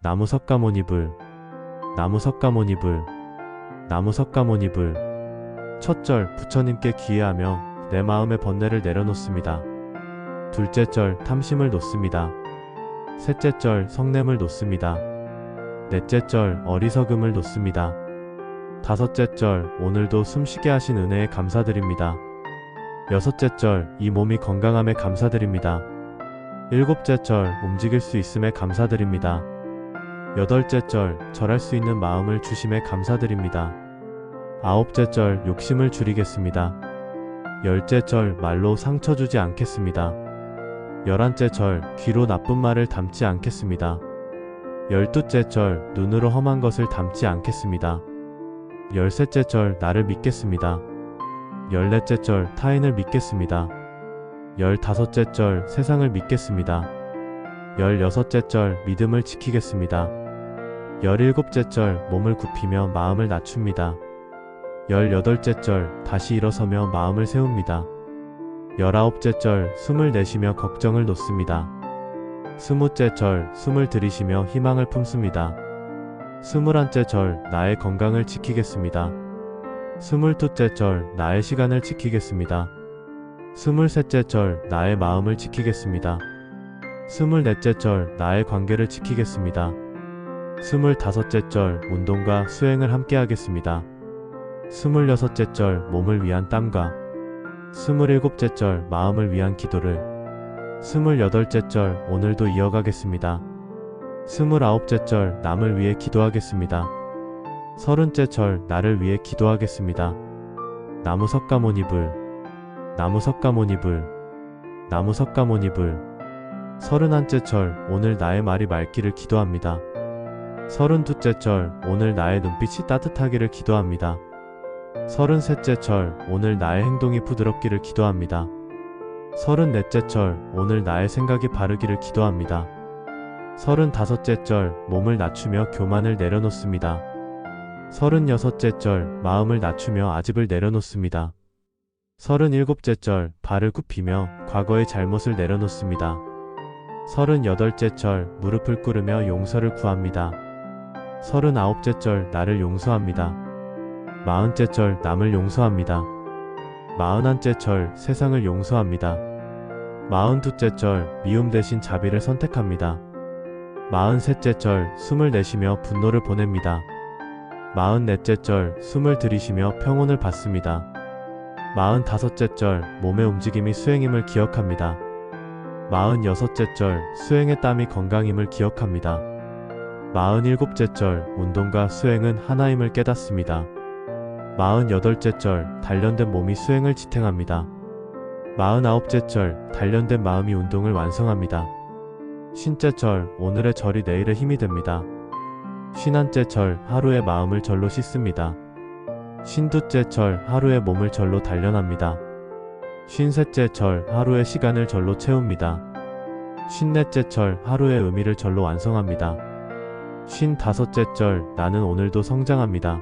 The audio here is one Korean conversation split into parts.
나무 석가모니불, 나무 석가모니불, 나무 석가모니불. 첫 절 부처님께 귀의하며 내 마음의 번뇌를 내려놓습니다. 둘째 절 탐심을 놓습니다. 셋째 절 성냄을 놓습니다. 넷째 절 어리석음을 놓습니다. 다섯째 절 오늘도 숨쉬게 하신 은혜에 감사드립니다. 여섯째 절 이 몸이 건강함에 감사드립니다. 일곱째 절 움직일 수 있음에 감사드립니다. 여덟째 절 절할 수 있는 마음을 주심에 감사드립니다. 아홉째 절 욕심을 줄이겠습니다. 열째 절 말로 상처 주지 않겠습니다. 열한째 절 귀로 나쁜 말을 담지 않겠습니다. 열두째 절 눈으로 험한 것을 담지 않겠습니다. 열셋째 절 나를 믿겠습니다. 열넷째 절 타인을 믿겠습니다. 열다섯째 절 세상을 믿겠습니다. 열여섯째 절 믿음을 지키겠습니다. 열일곱째 절 몸을 굽히며 마음을 낮춥니다. 열여덟째 절 다시 일어서며 마음을 세웁니다. 열아홉째 절 숨을 내쉬며 걱정을 놓습니다. 스무째 절 숨을 들이쉬며 희망을 품습니다. 스물한째 절 나의 건강을 지키겠습니다. 스물두째 절 나의 시간을 지키겠습니다. 스물셋째 절 나의 마음을 지키겠습니다. 스물넷째 절 나의 관계를 지키겠습니다. 스물다섯째 절 운동과 수행을 함께 하겠습니다. 스물여섯째 절 몸을 위한 땀과 스물일곱째 절 마음을 위한 기도를 스물여덟째 절 오늘도 이어가겠습니다. 스물아홉째 절 남을 위해 기도하겠습니다. 서른째 절 나를 위해 기도하겠습니다. 나무 석가모니불, 나무 석가모니불, 나무 석가모니불. 서른한째 절 오늘 나의 말이 맑기를 기도합니다. 서른두째 절 오늘 나의 눈빛이 따뜻하기를 기도합니다. 서른셋째 절 오늘 나의 행동이 부드럽기를 기도합니다. 서른넷째 절 오늘 나의 생각이 바르기를 기도합니다. 서른다섯째 절 몸을 낮추며 교만을 내려놓습니다. 서른여섯째 절 마음을 낮추며 아집을 내려놓습니다. 서른일곱째 절 발을 굽히며 과거의 잘못을 내려놓습니다. 서른여덟째 절 무릎을 꿇으며 용서를 구합니다. 서른아홉째 절 나를 용서합니다. 마흔째 절 남을 용서합니다. 마흔한째 절 세상을 용서합니다. 마흔두째 절 미움 대신 자비를 선택합니다. 마흔셋째 절 숨을 내쉬며 분노를 보냅니다. 마흔넷째 절 숨을 들이쉬며 평온을 받습니다. 마흔다섯째 절 몸의 움직임이 수행임을 기억합니다. 마흔여섯째 절 수행의 땀이 건강임을 기억합니다. 마흔일곱째 절 운동과 수행은 하나임을 깨닫습니다. 마흔여덟째 절 단련된 몸이 수행을 지탱합니다. 마흔아홉째 절 단련된 마음이 운동을 완성합니다. 쉰째 절 오늘의 절이 내일의 힘이 됩니다. 쉰한째 절 하루의 마음을 절로 씻습니다. 쉰두째 절 하루의 몸을 절로 단련합니다. 쉰셋째 절 하루의 시간을 절로 채웁니다. 쉰넷째 절 하루의 의미를 절로 완성합니다. 쉰다섯째 절 나는 오늘도 성장합니다.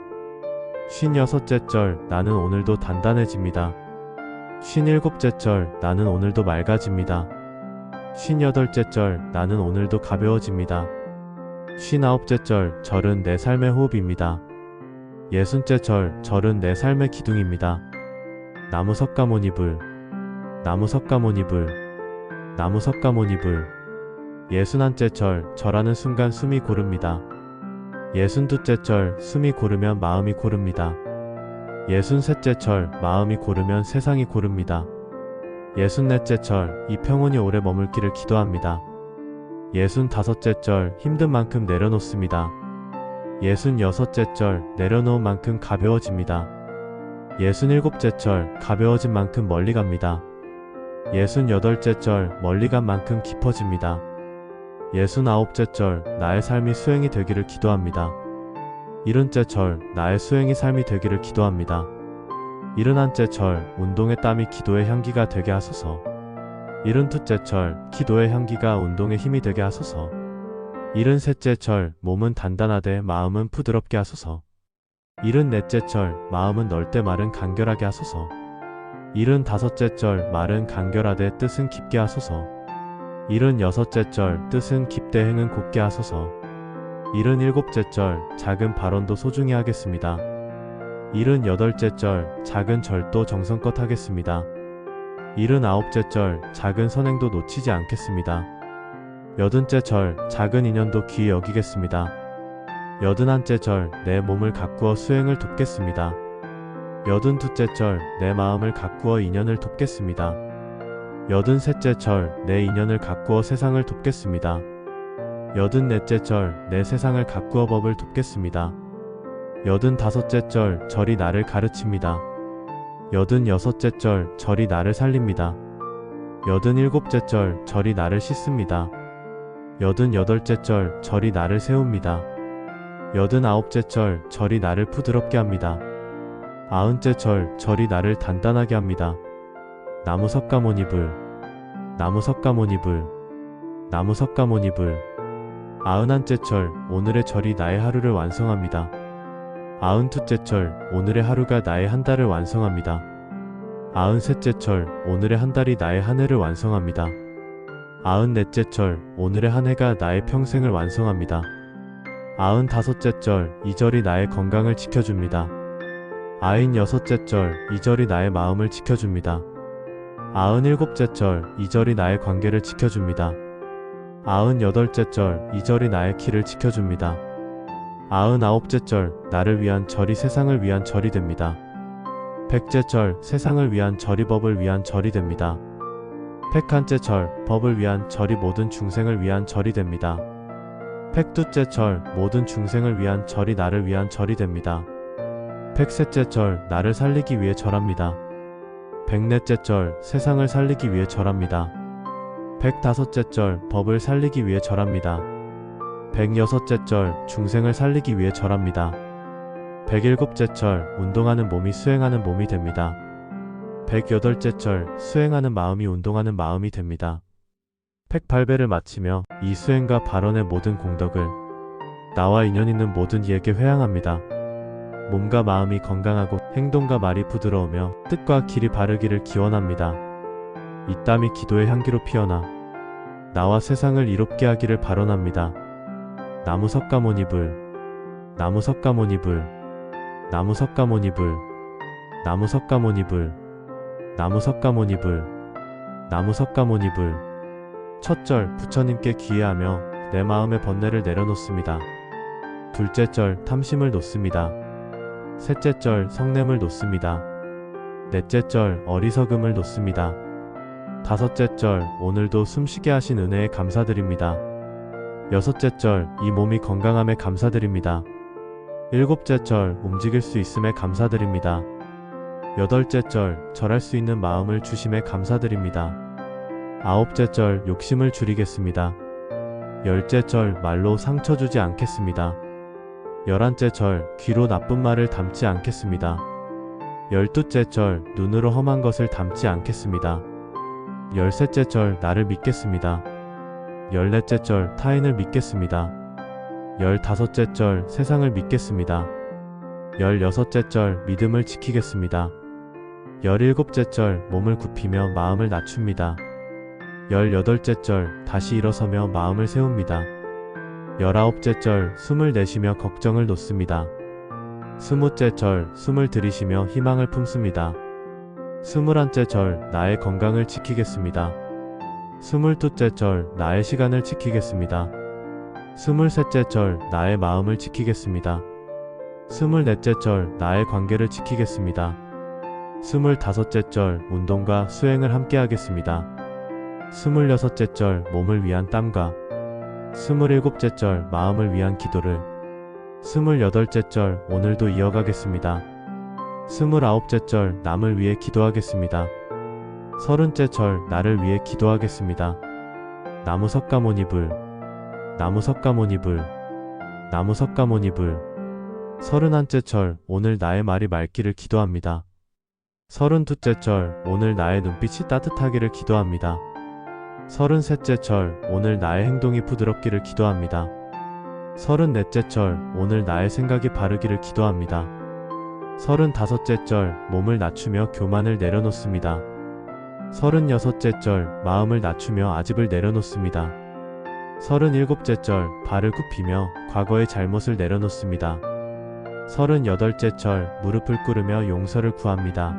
쉰여섯째 절 나는 오늘도 단단해집니다. 쉰일곱째 절 나는 오늘도 맑아집니다. 쉰여덟째 절 나는 오늘도 가벼워집니다. 쉰아홉째 절 절은 내 삶의 호흡입니다. 예순째 절 절은 내 삶의 기둥입니다. 나무 석가모니불, 나무 석가모니불, 나무 석가모니불. 예순한째 절 절하는 순간 숨이 고릅니다. 예순두째 절 숨이 고르면 마음이 고릅니다. 예순셋째 절 마음이 고르면 세상이 고릅니다. 예순넷째 절 이 평온이 오래 머물기를 기도합니다. 예순다섯째 절 힘든 만큼 내려놓습니다. 예순여섯째 절 내려놓은 만큼 가벼워집니다. 예순일곱째 절 가벼워진 만큼 멀리 갑니다. 예순여덟째 절 멀리 간 만큼 깊어집니다. 예순아홉째 절 나의 삶이 수행이 되기를 기도합니다. 일흔째 절 나의 수행이 삶이 되기를 기도합니다. 일흔한째 절 운동의 땀이 기도의 향기가 되게 하소서. 일흔두째 절 기도의 향기가 운동의 힘이 되게 하소서. 일흔셋째 절 몸은 단단하되 마음은 부드럽게 하소서. 일흔넷째 절 마음은 넓되 말은 간결하게 하소서. 일흔다섯째 절 말은 간결하되 뜻은 깊게 하소서. 일흔여섯째 절 뜻은 깊되 행은 곱게 하소서. 일흔일곱째 절, 작은 발언도 소중히 하겠습니다. 일흔여덟째 절, 작은 절도 정성껏 하겠습니다. 일흔아홉째 절, 작은 선행도 놓치지 않겠습니다. 여든째 절, 작은 인연도 귀히 여기겠습니다. 여든한째 절, 내 몸을 가꾸어 수행을 돕겠습니다. 여든두째 절, 내 마음을 가꾸어 인연을 돕겠습니다. 여든셋째 절, 내 인연을 가꾸어 세상을 돕겠습니다. 여든넷째 절, 내 세상을 가꾸어 법을 돕겠습니다. 여든다섯째 절, 절이 나를 가르칩니다. 여든여섯째 절, 절이 나를 살립니다. 여든일곱째 절, 절이 나를 씻습니다. 여든여덟째 절, 절이 나를 세웁니다. 여든아홉째 절, 절이 나를 부드럽게 합니다. 아흔째 절, 절이 나를 단단하게 합니다. 나무 석가모니불, 나무 석가모니불, 나무 석가모니불. 아흔한째 절, 오늘의 절이 나의 하루를 완성합니다. 아흔두째 절, 오늘의 하루가 나의 한 달을 완성합니다. 아흔셋째 절, 오늘의 한 달이 나의 한 해를 완성합니다. 아흔넷째 절, 오늘의 한 해가 나의 평생을 완성합니다. 아흔다섯째 절, 이 절이 나의 건강을 지켜줍니다. 아흔여섯째 절, 이 절이 나의 마음을 지켜줍니다. 아흔일곱째 절, 이 절이 나의 관계를 지켜줍니다. 아흔여덟째 절, 이 절이 나의 길을 지켜줍니다. 아흔아홉째 절, 나를 위한 절이 세상을 위한 절이 됩니다. 백째 절, 세상을 위한 절이 법을 위한 절이 됩니다. 백한째 절, 법을 위한 절이 모든 중생을 위한 절이 됩니다. 백두째 절, 모든 중생을 위한 절이 나를 위한 절이 됩니다. 백셋째 절, 나를 살리기 위해 절합니다. 백넷째 절, 세상을 살리기 위해 절합니다. 백다섯째 절, 법을 살리기 위해 절합니다. 백여섯째 절, 중생을 살리기 위해 절합니다. 백일곱째 절, 운동하는 몸이 수행하는 몸이 됩니다. 백여덟째 절, 수행하는 마음이 운동하는 마음이 됩니다. 108배를 마치며 이 수행과 발언의 모든 공덕을 나와 인연 있는 모든 이에게 회양합니다. 몸과 마음이 건강하고 행동과 말이 부드러우며 뜻과 길이 바르기를 기원합니다. 이 땀이 기도의 향기로 피어나 나와 세상을 이롭게 하기를 발언합니다. 나무 석가모니불, 나무 석가모니불, 나무 석가모니불, 나무 석가모니불, 나무 석가모니불, 나무 석가모니불. 첫 절, 부처님께 귀의하며 내 마음의 번뇌를 내려놓습니다. 둘째 절, 탐심을 놓습니다. 셋째 절, 성냄을 놓습니다. 넷째 절, 어리석음을 놓습니다. 다섯째 절, 오늘도 숨쉬게 하신 은혜에 감사드립니다. 여섯째 절, 이 몸이 건강함에 감사드립니다. 일곱째 절, 움직일 수 있음에 감사드립니다. 여덟째 절, 절할 수 있는 마음을 주심에 감사드립니다. 아홉째 절, 욕심을 줄이겠습니다. 열째 절, 말로 상처 주지 않겠습니다. 열한째 절, 귀로 나쁜 말을 담지 않겠습니다. 열두째 절, 눈으로 험한 것을 담지 않겠습니다. 열셋째 절, 나를 믿겠습니다. 열넷째 절, 타인을 믿겠습니다. 열다섯째 절, 세상을 믿겠습니다. 열여섯째 절, 믿음을 지키겠습니다. 열일곱째 절, 몸을 굽히며 마음을 낮춥니다. 열여덟째 절, 다시 일어서며 마음을 세웁니다. 열아홉째 절, 숨을 내쉬며 걱정을 놓습니다. 스무째 절, 숨을 들이쉬며 희망을 품습니다. 스물한째 절, 나의 건강을 지키겠습니다. 스물두째 절, 나의 시간을 지키겠습니다. 스물셋째 절, 나의 마음을 지키겠습니다. 스물넷째 절, 나의 관계를 지키겠습니다. 스물다섯째 절, 운동과 수행을 함께 하겠습니다. 스물여섯째 절, 몸을 위한 땀과 스물일곱째 절, 마음을 위한 기도를 스물여덟째 절, 오늘도 이어가겠습니다. 스물아홉째 절, 남을 위해 기도하겠습니다. 서른째 절, 나를 위해 기도하겠습니다. 나무 석가모니불, 나무 석가모니불, 나무 석가모니불. 서른한째 절, 오늘 나의 말이 맑기를 기도합니다. 서른두째 절, 오늘 나의 눈빛이 따뜻하기를 기도합니다. 서른셋째 절, 오늘 나의 행동이 부드럽기를 기도합니다. 서른넷째 절, 오늘 나의 생각이 바르기를 기도합니다. 서른다섯째 절, 몸을 낮추며 교만을 내려놓습니다. 서른여섯째 절, 마음을 낮추며 아집을 내려놓습니다. 37째 절 발을 굽히며 과거의 잘못을 내려놓습니다. 38째 절 무릎을 꿇으며 용서를 구합니다.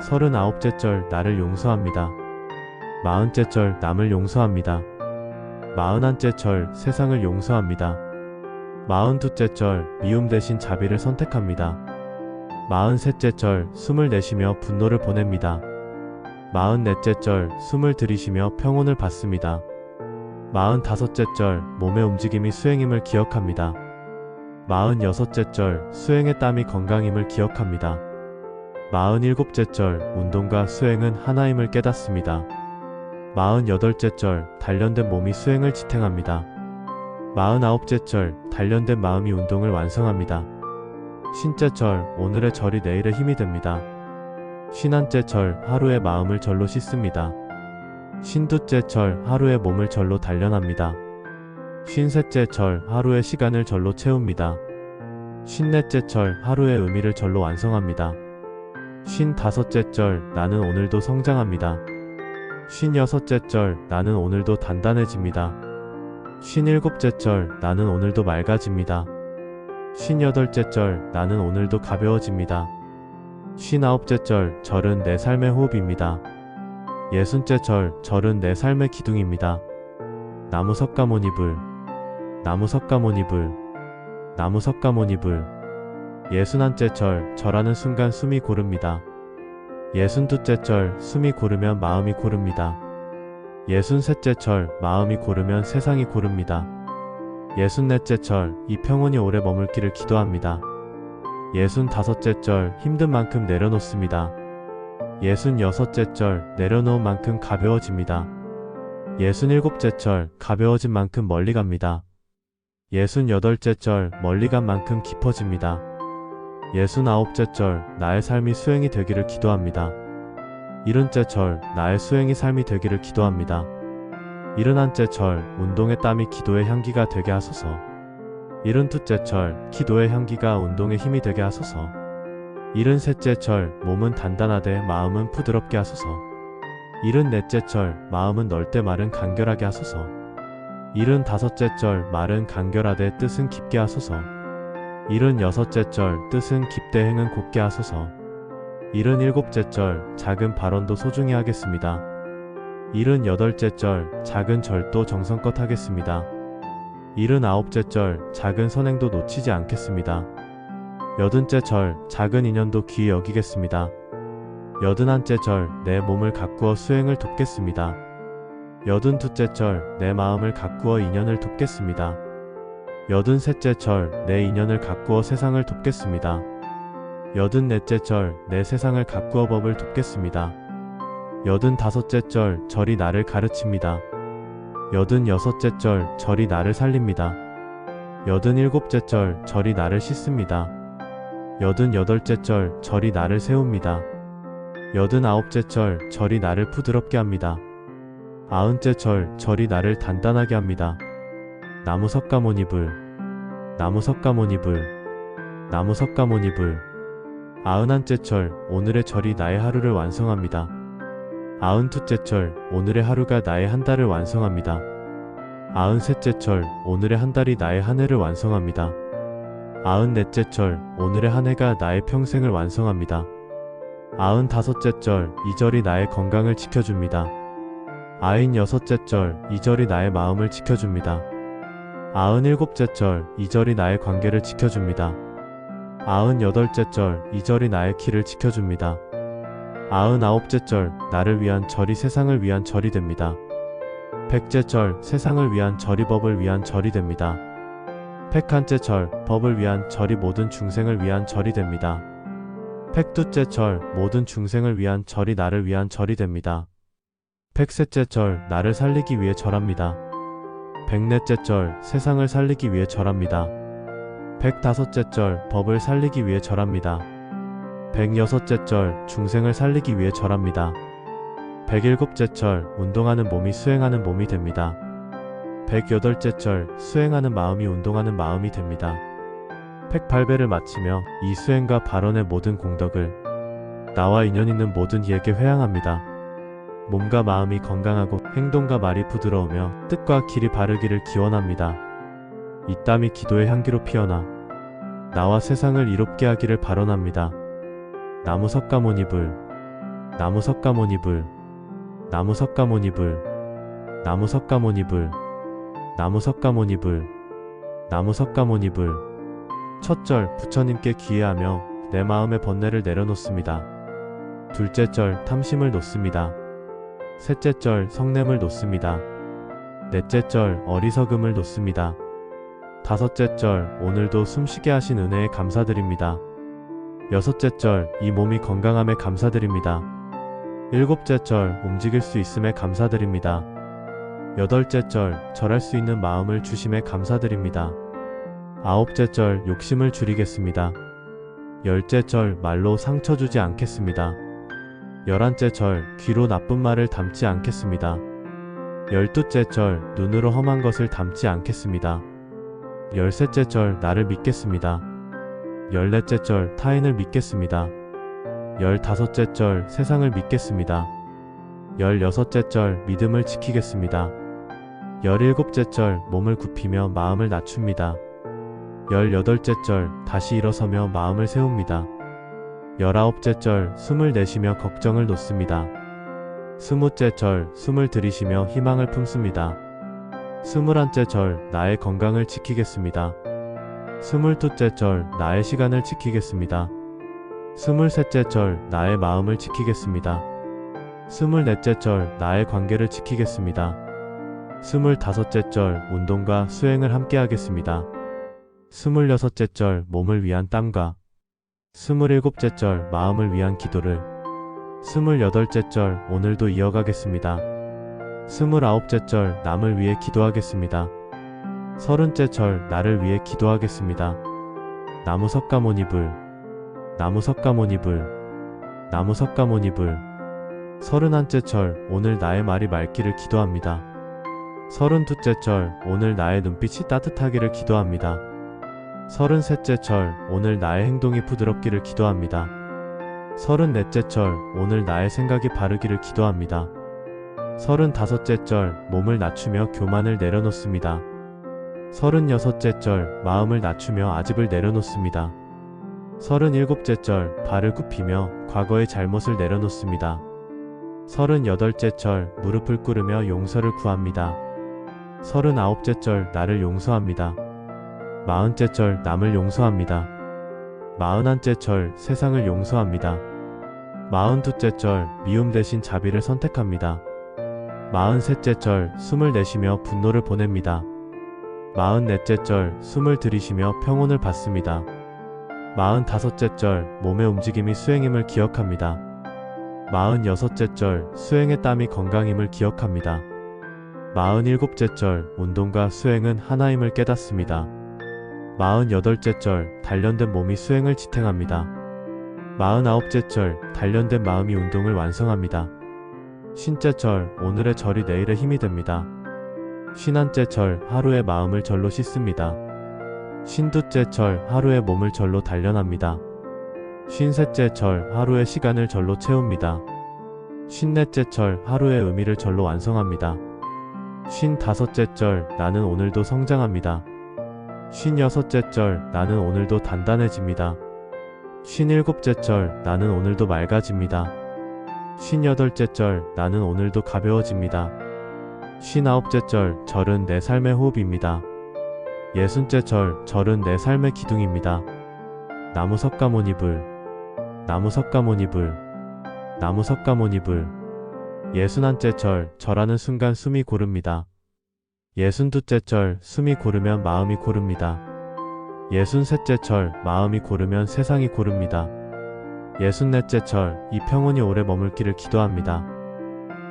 39째 절 나를 용서합니다. 40째 절 남을 용서합니다. 41째 절 세상을 용서합니다. 42째 절 미움 대신 자비를 선택합니다. 43째 절 숨을 내쉬며 분노를 보냅니다. 44째 절 숨을 들이쉬며 평온을 받습니다. 45째 절 몸의 움직임이 수행임을 기억합니다. 46째 절 수행의 땀이 건강임을 기억합니다. 47째 절 운동과 수행은 하나임을 깨닫습니다. 48째 절 단련된 몸이 수행을 지탱합니다. 49째 절 단련된 마음이 운동을 완성합니다. 신째 절 오늘의 절이 내일의 힘이 됩니다. 신한째 절 하루의 마음을 절로 씻습니다. 신두째 절 하루의 몸을 절로 단련합니다. 신셋째 절 하루의 시간을 절로 채웁니다. 신넷째 절 하루의 의미를 절로 완성합니다. 신다섯째 절 나는 오늘도 성장합니다. 신여섯째 절 나는 오늘도 단단해집니다. 신일곱째 절 나는 오늘도 맑아집니다. 신여덟째 절 나는 오늘도 가벼워집니다. 신아홉째 절 절은 내 삶의 호흡입니다. 예순째 절 절은 내 삶의 기둥입니다. 나무 석가모니불 나무 석가모니불 나무 석가모니불 예순한째 절 절하는 순간 숨이 고릅니다. 예순두째 절 숨이 고르면 마음이 고릅니다. 예순셋째 절 마음이 고르면 세상이 고릅니다. 예순넷째 절 이 평온이 오래 머물기를 기도합니다. 예순다섯째 절 힘든 만큼 내려놓습니다. 예순여섯째 절 내려놓은 만큼 가벼워집니다. 예순일곱째 절 가벼워진 만큼 멀리 갑니다. 예순여덟째 절 멀리 간 만큼 깊어집니다. 예순아홉째 절 나의 삶이 수행이 되기를 기도합니다. 일흔째 절 나의 수행이 삶이 되기를 기도합니다. 일흔한째 절 운동의 땀이 기도의 향기가 되게 하소서. 일흔두째 절 기도의 향기가 운동의 힘이 되게 하소서. 일흔셋째 절 몸은 단단하되 마음은 부드럽게 하소서. 일흔넷째 절 마음은 넓되 말은 간결하게 하소서. 일흔다섯째 절 말은 간결하되 뜻은 깊게 하소서. 일흔여섯째 절 뜻은 깊되 행은 곱게 하소서. 일흔일곱째 절 작은 발언도 소중히 하겠습니다. 일흔여덟째 절 작은 절도 정성껏 하겠습니다. 일흔아홉째 절 작은 선행도 놓치지 않겠습니다. 여든째 절 작은 인연도 귀히 여기겠습니다. 여든한째 절 내 몸을 가꾸어 수행을 돕겠습니다. 여든두째 절 내 마음을 가꾸어 인연을 돕겠습니다. 여든셋째 절 내 인연을 가꾸어 세상을 돕겠습니다. 여든넷째 절 내 세상을 가꾸어 법을 돕겠습니다. 여든다섯째 절 절이 나를 가르칩니다. 여든여섯째 절 절이 나를 살립니다. 여든일곱째 절 절이 나를 씻습니다. 여든여덟째 절 절이 나를 세웁니다. 여든아홉째 절 절이 나를 부드럽게 합니다. 아흔째 절 절이 나를 단단하게 합니다. 나무 석가모니불 나무 석가모니불 나무 석가모니불 아흔한째 절 오늘의 절이 나의 하루를 완성합니다. 아흔두째 절 오늘의 하루가 나의 한 달을 완성합니다. 아흔셋째 절 오늘의 한 달이 나의 한 해를 완성합니다. 아흔넷째 절 오늘의 한 해가 나의 평생을 완성합니다. 아흔다섯째 절 이 절이 나의 건강을 지켜줍니다. 아흔여섯째 절 이 절이 나의 마음을 지켜줍니다. 아흔일곱째 절 이 절이 나의 관계를 지켜줍니다. 아흔여덟째 절 이 절이 나의 길을 지켜줍니다. 아흔아홉째 절 나를 위한 절이 세상을 위한 절이 됩니다. 백째 절 세상을 위한 절이 법을 위한 절이 됩니다. 백한째 절 법을 위한 절이 모든 중생을 위한 절이 됩니다. 백두째 절 모든 중생을 위한 절이 나를 위한 절이 됩니다. 백셋째 절 나를 살리기 위해 절합니다. 백넷째 절 세상을 살리기 위해 절합니다. 백다섯째 절 법을 살리기 위해 절합니다. 백여섯째 절 중생을 살리기 위해 절합니다. 백일곱째 절 운동하는 몸이 수행하는 몸이 됩니다. 백여덟째 절 수행하는 마음이 운동하는 마음이 됩니다. 108배를 마치며 이 수행과 발언의 모든 공덕을 나와 인연 있는 모든 이에게 회양합니다. 몸과 마음이 건강하고 행동과 말이 부드러우며 뜻과 길이 바르기를 기원합니다. 이 땀이 기도의 향기로 피어나 나와 세상을 이롭게 하기를 발언합니다. 나무 석가모니불, 나무 석가모니불, 나무 석가모니불, 나무 석가모니불, 나무 석가모니불, 나무 석가모니불. 첫 절 부처님께 귀의하며 내 마음의 번뇌를 내려놓습니다. 둘째 절 탐심을 놓습니다. 셋째 절 성냄을 놓습니다. 넷째 절 어리석음을 놓습니다. 다섯째 절 오늘도 숨쉬게 하신 은혜에 감사드립니다. 여섯째 절 이 몸이 건강함에 감사드립니다. 일곱째 절 움직일 수 있음에 감사드립니다. 여덟째 절 절할 수 있는 마음을 주심에 감사드립니다. 아홉째 절 욕심을 줄이겠습니다. 열째 절 말로 상처 주지 않겠습니다. 열한째 절 귀로 나쁜 말을 담지 않겠습니다. 열두째 절 눈으로 험한 것을 담지 않겠습니다. 열셋째 절 나를 믿겠습니다. 열넷째 절 타인을 믿겠습니다. 열다섯째 절 세상을 믿겠습니다. 열여섯째 절 믿음을 지키겠습니다. 열일곱째 절 몸을 굽히며 마음을 낮춥니다. 열여덟째 절 다시 일어서며 마음을 세웁니다. 열아홉째 절 숨을 내쉬며 걱정을 놓습니다. 스무째 절 숨을 들이쉬며 희망을 품습니다. 스물한째 절 나의 건강을 지키겠습니다. 스물두째 절 나의 시간을 지키겠습니다. 스물셋째 절 나의 마음을 지키겠습니다. 스물넷째 절 나의 관계를 지키겠습니다. 스물다섯째 절 운동과 수행을 함께 하겠습니다. 스물여섯째 절 몸을 위한 땀과 스물일곱째 절 마음을 위한 기도를 스물여덟째 절 오늘도 이어가겠습니다. 스물아홉째 절 남을 위해 기도하겠습니다. 서른째 절 나를 위해 기도하겠습니다. 나무 석가모니불, 나무 석가모니불, 나무 석가모니불. 서른한째 절 오늘 나의 말이 맑기를 기도합니다. 서른두째 절 오늘 나의 눈빛이 따뜻하기를 기도합니다. 서른셋째 절 오늘 나의 행동이 부드럽기를 기도합니다. 서른넷째 절 오늘 나의 생각이 바르기를 기도합니다. 서른다섯째 절 몸을 낮추며 교만을 내려놓습니다. 서른여섯째 절 마음을 낮추며 아집을 내려놓습니다. 서른일곱째 절 발을 굽히며 과거의 잘못을 내려놓습니다. 서른여덟째 절 무릎을 꿇으며 용서를 구합니다. 서른아홉째 절 나를 용서합니다. 마흔째 절 남을 용서합니다. 마흔한째 절 세상을 용서합니다. 마흔두째 절 미움 대신 자비를 선택합니다. 마흔셋째 절 숨을 내쉬며 분노를 보냅니다. 마흔넷째 절 숨을 들이쉬며 평온을 받습니다. 마흔다섯째 절 몸의 움직임이 수행임을 기억합니다. 마흔여섯째 절 수행의 땀이 건강임을 기억합니다. 마흔일곱째 절 운동과 수행은 하나임을 깨닫습니다. 마흔여덟째 절 단련된 몸이 수행을 지탱합니다. 마흔아홉째 절 단련된 마음이 운동을 완성합니다. 쉰째 절 오늘의 절이 내일의 힘이 됩니다. 쉰한째 절 하루의 마음을 절로 씻습니다. 쉰두째 절 하루의 몸을 절로 단련합니다. 쉰셋째 절 하루의 시간을 절로 채웁니다. 쉰넷째 절 하루의 의미를 절로 완성합니다. 쉰다섯째 절 나는 오늘도 성장합니다. 쉰여섯째 절 나는 오늘도 단단해집니다. 쉰일곱째 절 나는 오늘도 맑아집니다. 쉰여덟째 절 나는 오늘도 가벼워집니다. 쉰아홉째 절 절은 내 삶의 호흡입니다. 예순째 절 절은 내 삶의 기둥입니다. 나무 석가모니불, 나무 석가모니불, 나무 석가모니불. 예순한째 절 절하는 순간 숨이 고릅니다. 예순두째 절 숨이 고르면 마음이 고릅니다. 예순셋째 절 마음이 고르면 세상이 고릅니다. 예순넷째 절 이 평온이 오래 머물기를 기도합니다.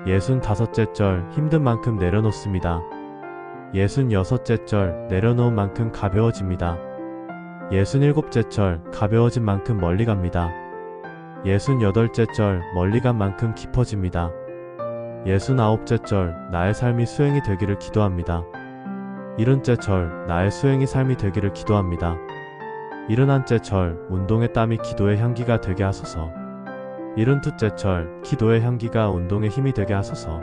예순다섯째 절 힘든 만큼 내려놓습니다. 예순여섯째 절 내려놓은 만큼 가벼워집니다. 예순일곱째 절 가벼워진 만큼 멀리 갑니다. 예순여덟째 절 멀리 간 만큼 깊어집니다. 예순아홉째 절 나의 삶이 수행이 되기를 기도합니다. 일흔째 절 나의 수행이 삶이 되기를 기도합니다. 일흔한째 절 운동의 땀이 기도의 향기가 되게 하소서. 72째 절, 기도의 향기가 운동의 힘이 되게 하소서.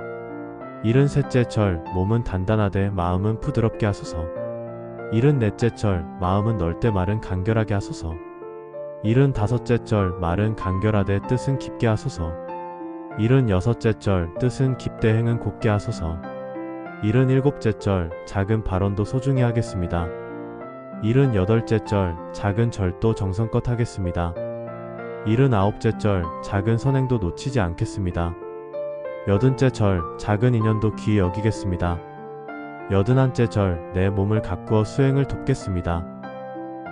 73째 절, 몸은 단단하되 마음은 부드럽게 하소서. 74째 절, 마음은 넓되 말은 간결하게 하소서. 75째 절, 말은 간결하되 뜻은 깊게 하소서. 76째 절, 뜻은 깊되 행은 곱게 하소서. 77째 절, 작은 발언도 소중히 하겠습니다. 78째 절, 작은 절도 정성껏 하겠습니다. 79째 절, 작은 선행도 놓치지 않겠습니다. 80째 절, 작은 인연도 귀히 여기겠습니다. 81째 절, 내 몸을 가꾸어 수행을 돕겠습니다.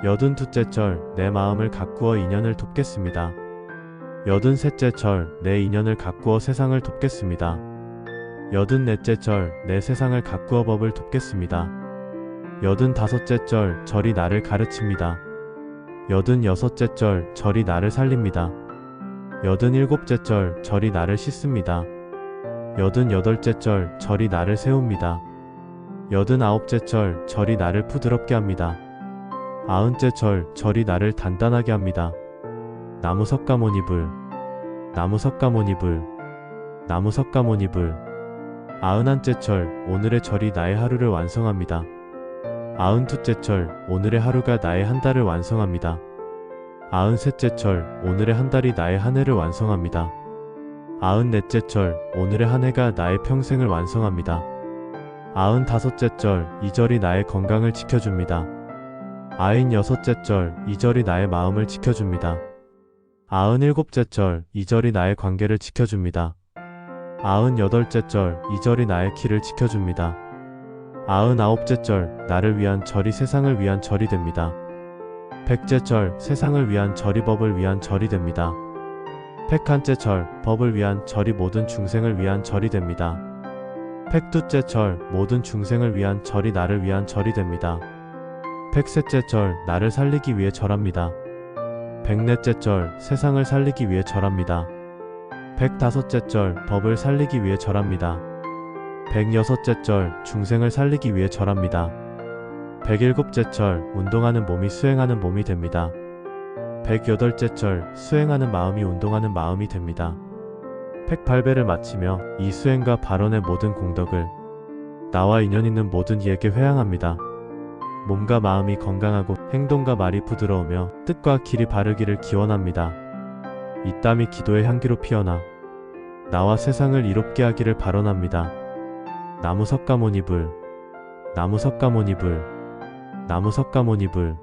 82째 절, 내 마음을 가꾸어 인연을 돕겠습니다. 83째 절, 내 인연을 가꾸어 세상을 돕겠습니다. 84째 절, 내 세상을 가꾸어 법을 돕겠습니다. 85째 절, 절이 나를 가르칩니다. 86째 절, 절이 나를 살립니다. 87째 절, 절이 나를 씻습니다. 88째 절, 절이 나를 세웁니다. 89째 절, 절이 나를 부드럽게 합니다. 90째 절, 절이 나를 단단하게 합니다. 나무 석가모니불, 나무 석가모니불, 나무 석가모니불. 91째 절, 오늘의 절이 나의 하루를 완성합니다. 92째 절, 오늘의 하루가 나의 한 달을 완성합니다. 93째 절, 오늘의 한 달이 나의 한 해를 완성합니다. 94째 절, 오늘의 한 해가 나의 평생을 완성합니다. 95째 절, 이 절이 나의 건강을 지켜줍니다. 96째 절, 이 절이 나의 마음을 지켜줍니다. 97째 절, 이 절이 나의 관계를 지켜줍니다. 98째 절, 이 절이 나의 길을 지켜줍니다. 99째 절, 나를 위한 절이 세상을 위한 절이 됩니다. 100째 절, 세상을 위한 절이 법을 위한 절이 됩니다. 101째 절, 법을 위한 절이 모든 중생을 위한 절이 됩니다. 102째 절, 모든 중생을 위한 절이 나를 위한 절이 됩니다. 103째 절, 나를 살리기 위해 절합니다. 104째 절, 세상을 살리기 위해 절합니다. 105째 절, 법을 살리기 위해 절합니다. 106째 절, 중생을 살리기 위해 절합니다. 107째 절, 운동하는 몸이 수행하는 몸이 됩니다. 108째 절, 수행하는 마음이 운동하는 마음이 됩니다. 108배를 마치며 이 수행과 발언의 모든 공덕을 나와 인연 있는 모든 이에게 회양합니다. 몸과 마음이 건강하고 행동과 말이 부드러우며 뜻과 길이 바르기를 기원합니다. 이 땀이 기도의 향기로 피어나 나와 세상을 이롭게 하기를 발언합니다. 나무 석가모니불, 나무 석가모니불, 나무 석가모니불.